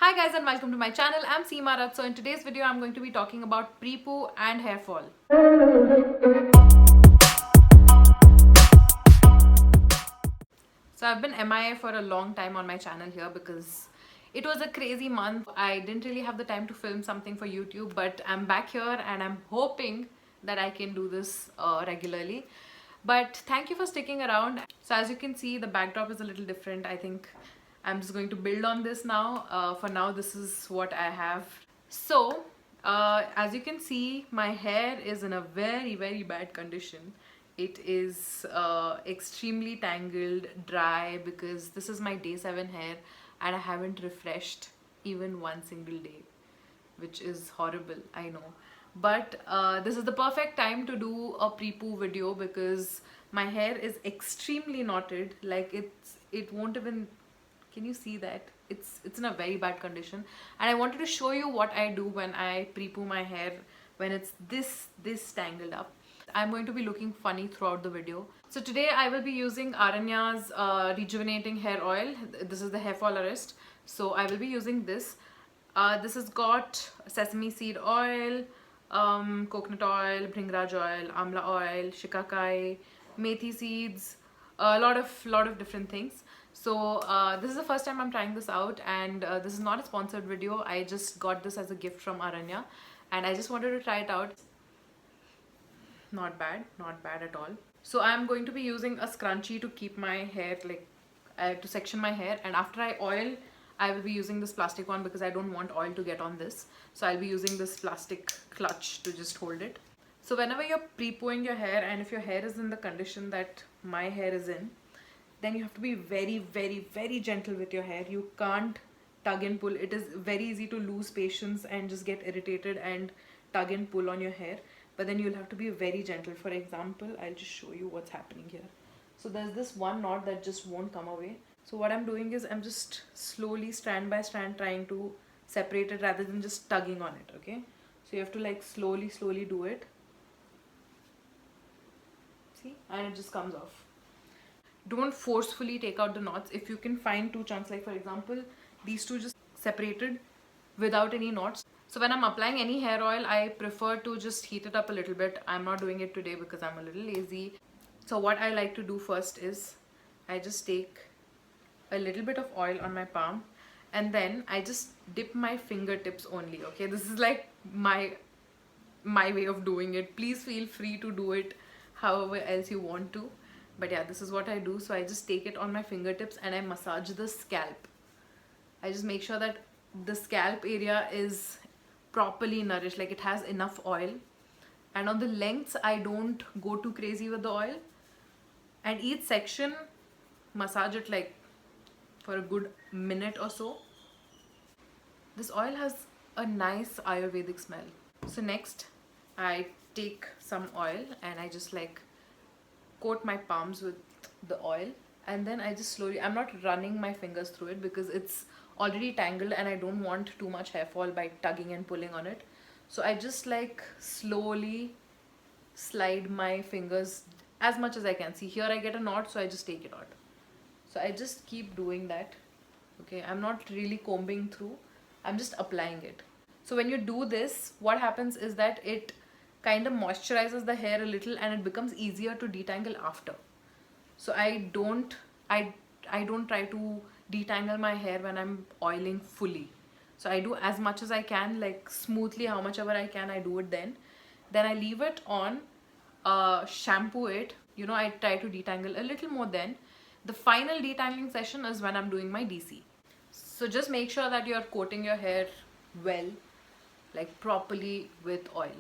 Hi guys and welcome to my channel. I'm Seema Rath. So in today's video I'm going to be talking about pre-poo and hair fall. So I've been MIA for a long time on my channel here because it was a crazy month. I didn't really have the time to film something for YouTube, but I'm back here and I'm hoping that I can do this regularly. But thank you for sticking around. So as you can see, the backdrop is a little different. I think I'm just going to build on this now. For now, this is what I have. So as you can see, my hair is in a very bad condition. It is extremely tangled, dry, because this is my day 7 hair and I haven't refreshed even one single day, which is horrible, I know. But this is the perfect time to do a pre-poo video because my hair is extremely knotted. Like it won't even, can you see that? It's in a very bad condition, and I wanted to show you what I do when I pre-poo my hair when it's this tangled up. I'm going to be looking funny throughout the video. So today I will be using Aranya's rejuvenating hair oil. This is the hair fall arrest. So I will be using this. This has got sesame seed oil, coconut oil, bhringraj oil, amla oil, shikakai, methi seeds, a lot of different things. So this is the first time I'm trying this out, and this is not a sponsored video. I just got this as a gift from Aranya and I just wanted to try it out. Not bad at all. So I'm going to be using a scrunchie to keep my hair, like to section my hair, and after I oil I will be using this plastic one because I don't want oil to get on this. So I'll be using this plastic clutch to just hold it. So whenever you're pre-pooing your hair, and if your hair is in the condition that my hair is in, then you have to be very gentle with your hair. You can't tug and pull. It is very easy to lose patience and just get irritated and tug and pull on your hair, but then you'll have to be very gentle. For example, I'll just show you what's happening here. So there's this one knot that just won't come away. So what I'm doing is I'm just slowly, strand by strand, trying to separate it rather than just tugging on it. Okay, so you have to like slowly do it. See, and it just comes off. Don't forcefully take out the knots. If you can find two chunks, like for example these two just separated without any knots. So when I'm applying any hair oil, I prefer to just heat it up a little bit. I'm not doing it today because I'm a little lazy. So what I like to do first is I just take a little bit of oil on my palm and then I just dip my fingertips only. Okay, this is like my way of doing it. Please feel free to do it however else you want to, but yeah, this is what I do. So I just take it on my fingertips and I massage the scalp. I just make sure that the scalp area is properly nourished, like it has enough oil. And on the lengths, I don't go too crazy with the oil, and each section massage it like for a good minute or so. This oil has a nice Ayurvedic smell. So next I take some oil and I just like coat my palms with the oil, and then I just slowly, I'm not running my fingers through it because it's already tangled and I don't want too much hair fall by tugging and pulling on it. So I just like slowly slide my fingers as much as I can. See, here I get a knot, so I just take it out. So I just keep doing that. Okay, I'm not really combing through, I'm just applying it. So when you do this, what happens is that it kind of moisturizes the hair a little and it becomes easier to detangle after. So I don't try to detangle my hair when I'm oiling fully. So I do as much as I can, like smoothly, how much ever I can, I do it then I leave it on, shampoo it, you know, I try to detangle a little more. Then the final detangling session is when I'm doing my DC. So just make sure that you're coating your hair well, like properly with oil.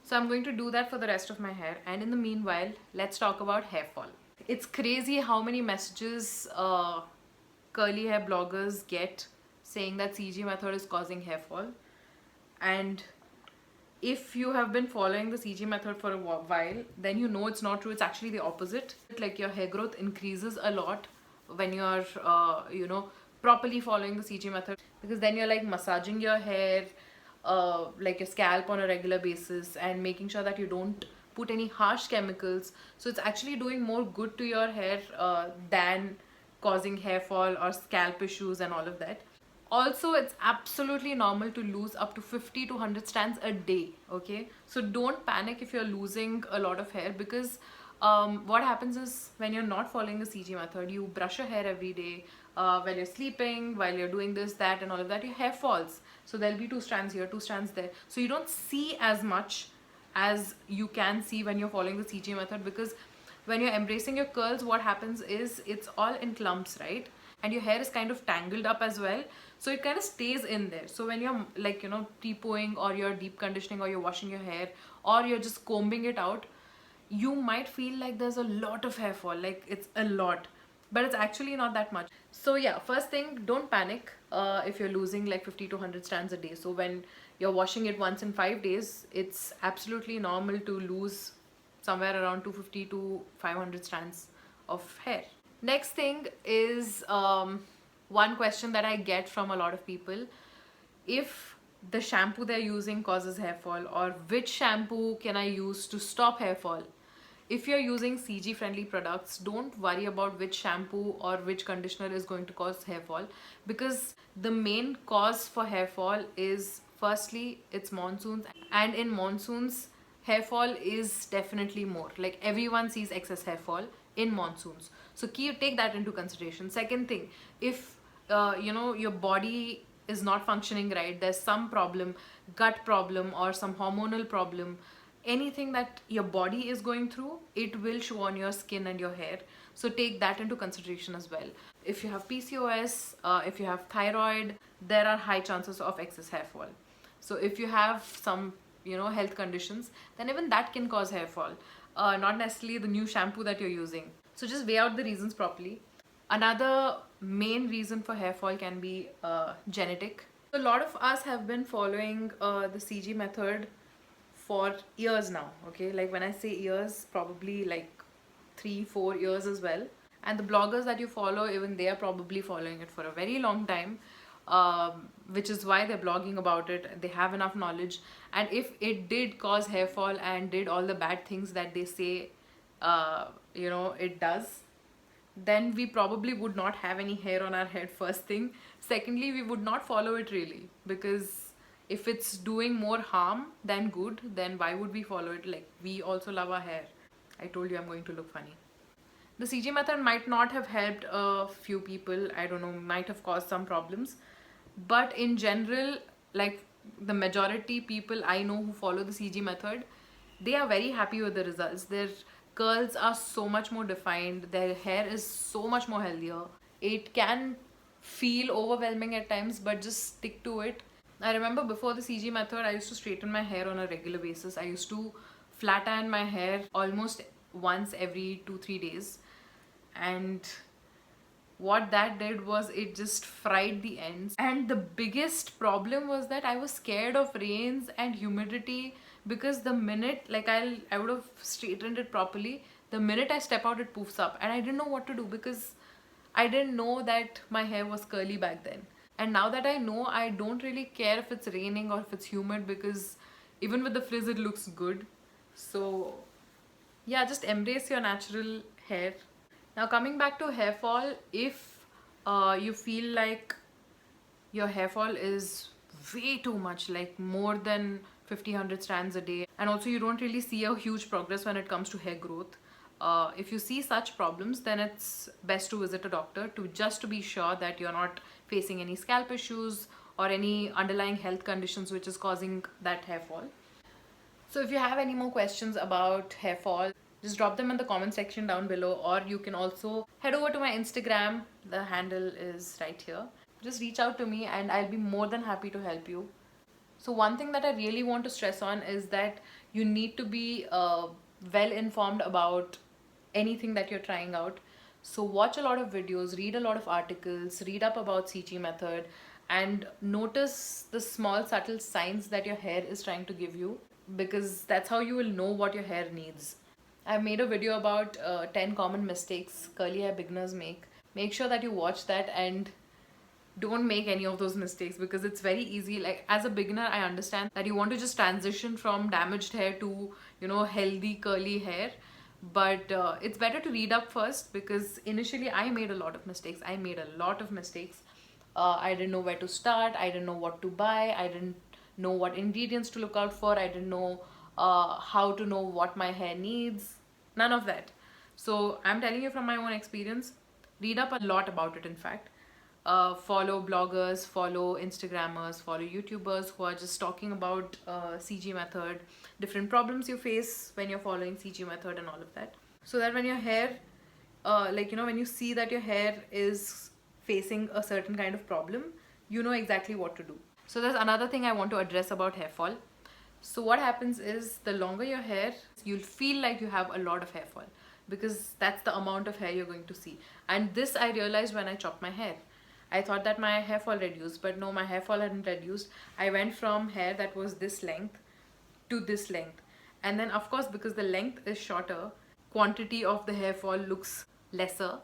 So I'm going to do that for the rest of my hair, and in the meanwhile let's talk about hair fall. It's crazy how many messages curly hair bloggers get saying that CG method is causing hair fall. And if you have been following the CG method for a while, then you know it's not true. It's actually the opposite. Like your hair growth increases a lot when you're you know, properly following the CG method, because then you're like massaging your hair, like your scalp on a regular basis, and making sure that you don't put any harsh chemicals. So it's actually doing more good to your hair than causing hair fall or scalp issues and all of that. Also, it's absolutely normal to lose up to 50 to 100 strands a day, okay? So don't panic if you're losing a lot of hair, because what happens is when you're not following the CG method, you brush your hair every day, while you're sleeping, while you're doing this, that, and all of that, your hair falls. So there'll be 2 strands here, 2 strands there. So you don't see as much as you can see when you're following the CG method, because when you're embracing your curls, what happens is it's all in clumps, right? And your hair is kind of tangled up as well, so it kind of stays in there. So when you're like, you know, pre-pooing, or you're deep conditioning, or you're washing your hair, or you're just combing it out, you might feel like there's a lot of hair fall, like it's a lot, but it's actually not that much. So yeah, first thing, don't panic if you're losing like 50 to 100 strands a day. So when you're washing it once in 5 days, it's absolutely normal to lose somewhere around 250 to 500 strands of hair. Next thing is one question that I get from a lot of people: if the shampoo they're using causes hair fall, or which shampoo can I use to stop hair fall. If you're using CG friendly products, don't worry about which shampoo or which conditioner is going to cause hair fall, because the main cause for hair fall is, firstly, it's monsoons, and in monsoons hair fall is definitely more. Like, everyone sees excess hair fall in monsoons, so take that into consideration. Second thing, if you know, your body is not functioning right, there's some problem, gut problem, or some hormonal problem, anything that your body is going through, it will show on your skin and your hair. So take that into consideration as well. If you have PCOS, if you have thyroid, there are high chances of excess hair fall. So if you have some, you know, health conditions, then even that can cause hair fall, not necessarily the new shampoo that you're using. So just weigh out the reasons properly. Another main reason for hair fall can be genetic. A lot of us have been following the CG method for years now, okay? Like, when I say years, probably like 3-4 years as well. And the bloggers that you follow, even they are probably following it for a very long time, which is why they're blogging about it. They have enough knowledge, and if it did cause hair fall and did all the bad things that they say you know, it does, then we probably would not have any hair on our head, first thing. Secondly, we would not follow it really, because if it's doing more harm than good, then why would we follow it? Like, we also love our hair. I told you I'm going to look funny. The CG method might not have helped a few people, I don't know, might have caused some problems, but in general, like, the majority people I know who follow the CG method, they are very happy with the results. Their curls are so much more defined, their hair is so much more healthier. It can feel overwhelming at times, but just stick to it. I remember before the CG method, I used to straighten my hair on a regular basis. I used to flat iron my hair almost once every 2-3 days, and what that did was it just fried the ends. And the biggest problem was that I was scared of rains and humidity, because the minute, like, I would have straightened it properly, the minute I step out, it poofs up, and I didn't know what to do, because I didn't know that my hair was curly back then. And now that I know, I don't really care if it's raining or if it's humid, because even with the frizz it looks good. So yeah, just embrace your natural hair. Now, coming back to hair fall, if you feel like your hair fall is way too much, like more than 50-100 strands a day, and also you don't really see a huge progress when it comes to hair growth, if you see such problems, then it's best to visit a doctor, to be sure that you're not facing any scalp issues or any underlying health conditions which is causing that hair fall. So if you have any more questions about hair fall, just drop them in the comment section down below, or you can also head over to my Instagram. The handle is right here. Just reach out to me and I'll be more than happy to help you. So one thing that I really want to stress on is that you need to be well informed about anything that you're trying out. So watch a lot of videos, read a lot of articles, read up about CG method, and notice the small subtle signs that your hair is trying to give you, because that's how you will know what your hair needs. I've made a video about 10 common mistakes curly hair beginners make. Make sure that you watch that and don't make any of those mistakes, because it's very easy. Like, as a beginner, I understand that you want to just transition from damaged hair to, you know, healthy curly hair, but it's better to read up first, because initially I made a lot of mistakes. I didn't know where to start, I didn't know what to buy, I didn't know what ingredients to look out for, I didn't know how to know what my hair needs, none of that. So I'm telling you from my own experience. Read up a lot about it, in fact. Follow bloggers, follow Instagrammers, follow YouTubers who are just talking about CG method, different problems you face when you're following CG method and all of that. So that when your hair, when you see that your hair is facing a certain kind of problem, you know exactly what to do. So there's another thing I want to address about hair fall. So what happens is, the longer your hair, you'll feel like you have a lot of hair fall, because that's the amount of hair you're going to see. And this I realized when I chopped my hair. I thought that my hair fall reduced, but no, my hair fall hadn't reduced. I went from hair that was this length to this length. And then of course, because the length is shorter, quantity of the hair fall looks lesser.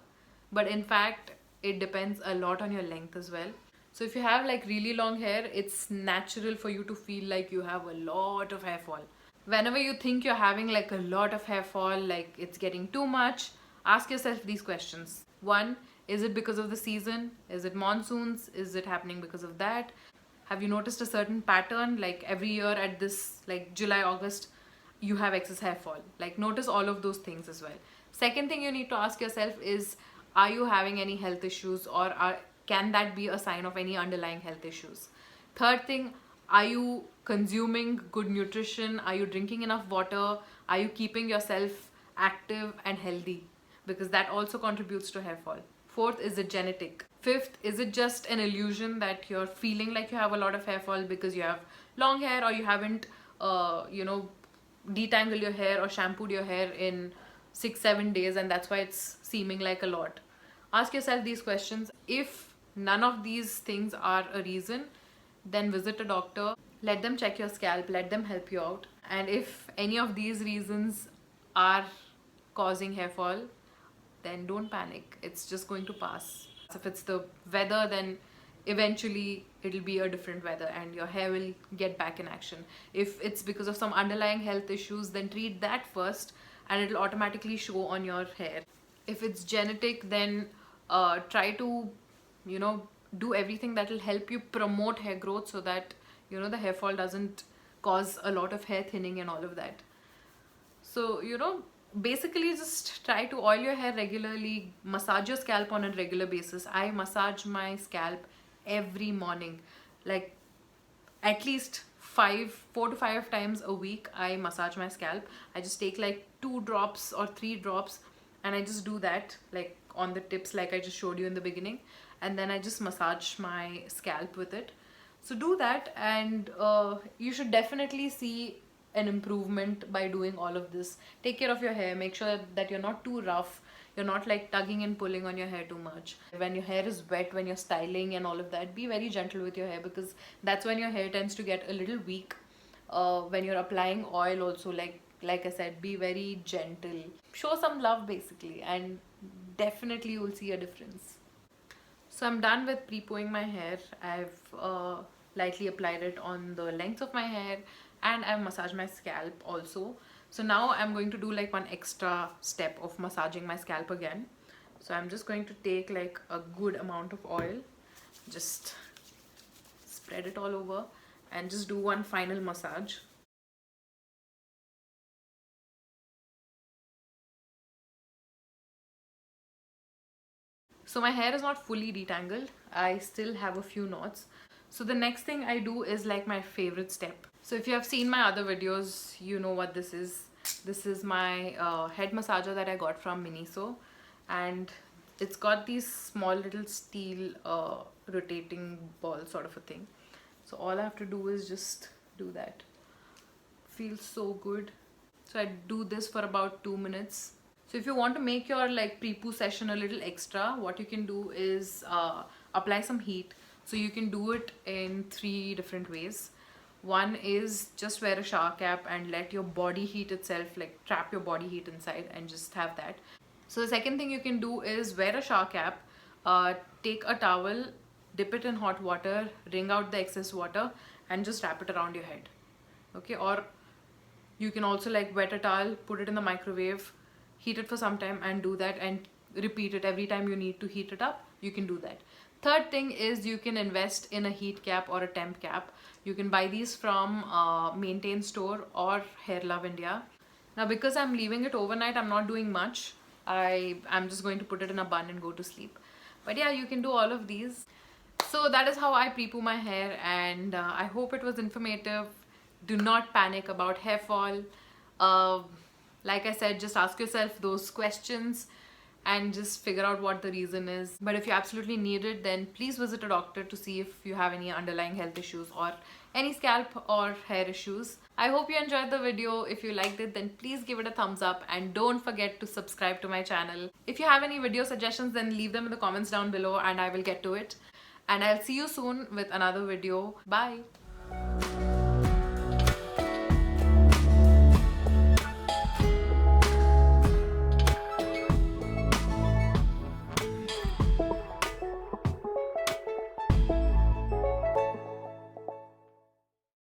But in fact, it depends a lot on your length as well. So if you have like really long hair, it's natural for you to feel like you have a lot of hair fall. Whenever you think you're having like a lot of hair fall, like it's getting too much, ask yourself these questions. One, is it because of the season? Is it monsoons? Is it happening because of that? Have you noticed a certain pattern, like every year at this like July, August, you have excess hair fall? Like notice all of those things as well. Second thing you need to ask yourself is, are you having any health issues, or can that be a sign of any underlying health issues? Third thing, are you consuming good nutrition? Are you drinking enough water? Are you keeping yourself active and healthy? Because that also contributes to hair fall. Fourth, is it genetic? Fifth, is it just an illusion that you're feeling like you have a lot of hair fall because you have long hair, or you haven't, detangled your hair or shampooed your hair in 6-7 days, and that's why it's seeming like a lot? Ask yourself these questions. If none of these things are a reason, then visit a doctor. Let them check your scalp, let them help you out. And if any of these reasons are causing hair fall, then don't panic. It's just going to pass. If it's the weather, then eventually it'll be a different weather and your hair will get back in action. If it's because of some underlying health issues, then treat that first and it'll automatically show on your hair. If it's genetic, then try to, do everything that will help you promote hair growth, so that, the hair fall doesn't cause a lot of hair thinning and all of that. So, basically just try to oil your hair regularly, massage your scalp on a regular basis. I massage my scalp every morning, like at least 4 to 5 times a week. I massage my scalp. I just take like 2 drops or 3 drops, and I just do that like on the tips, like I just showed you in the beginning, and then I just massage my scalp with it. So do that, and you should definitely see an improvement by doing all of this. Take care of your hair, make sure that you're not too rough, you're not like tugging and pulling on your hair too much. When your hair is wet, when you're styling and all of that, be very gentle with your hair, because that's when your hair tends to get a little weak. When you're applying oil also, like I said, be very gentle, show some love basically, and definitely you'll see a difference. So I'm done with pre-pooing my hair. I've lightly applied it on the length of my hair, and I've massaged my scalp also. So now I'm going to do like one extra step of massaging my scalp again. So I'm just going to take like a good amount of oil, just spread it all over, and just do one final massage. So my hair is not fully detangled. I still have a few knots. So the next thing I do is like my favorite step. So if you have seen my other videos, you know what this is. This is my head massager that I got from Miniso, and it's got these small little steel rotating ball sort of a thing. So all I have to do is just do that. Feels so good. So I do this for about 2 minutes. So if you want to make your like pre-poo session a little extra, what you can do is apply some heat. So you can do it in 3 different ways. One is just wear a shower cap and let your body heat itself, like trap your body heat inside and just have that. So the second thing you can do is wear a shower cap, take a towel, dip it in hot water, wring out the excess water, and just wrap it around your head. Okay, or you can also like wet a towel, put it in the microwave, heat it for some time, and do that, and repeat it every time you need to heat it up. You can do that. Third thing is you can invest in a heat cap or a temp cap. You can buy these from Maintain Store or Hair Love India. Now because I'm leaving it overnight, I'm not doing much. I'm just going to put it in a bun and go to sleep. But yeah, you can do all of these. So that is how I pre-poo my hair, and I hope it was informative. Do not panic about hair fall. Uh, like I said, just ask yourself those questions and just figure out what the reason is. But if you absolutely need it, then please visit a doctor to see if you have any underlying health issues or any scalp or hair issues. I hope you enjoyed the video. If you liked it, then please give it a thumbs up and don't forget to subscribe to my channel. If you have any video suggestions, then leave them in the comments down below and I will get to it. And I'll see you soon with another video. Bye.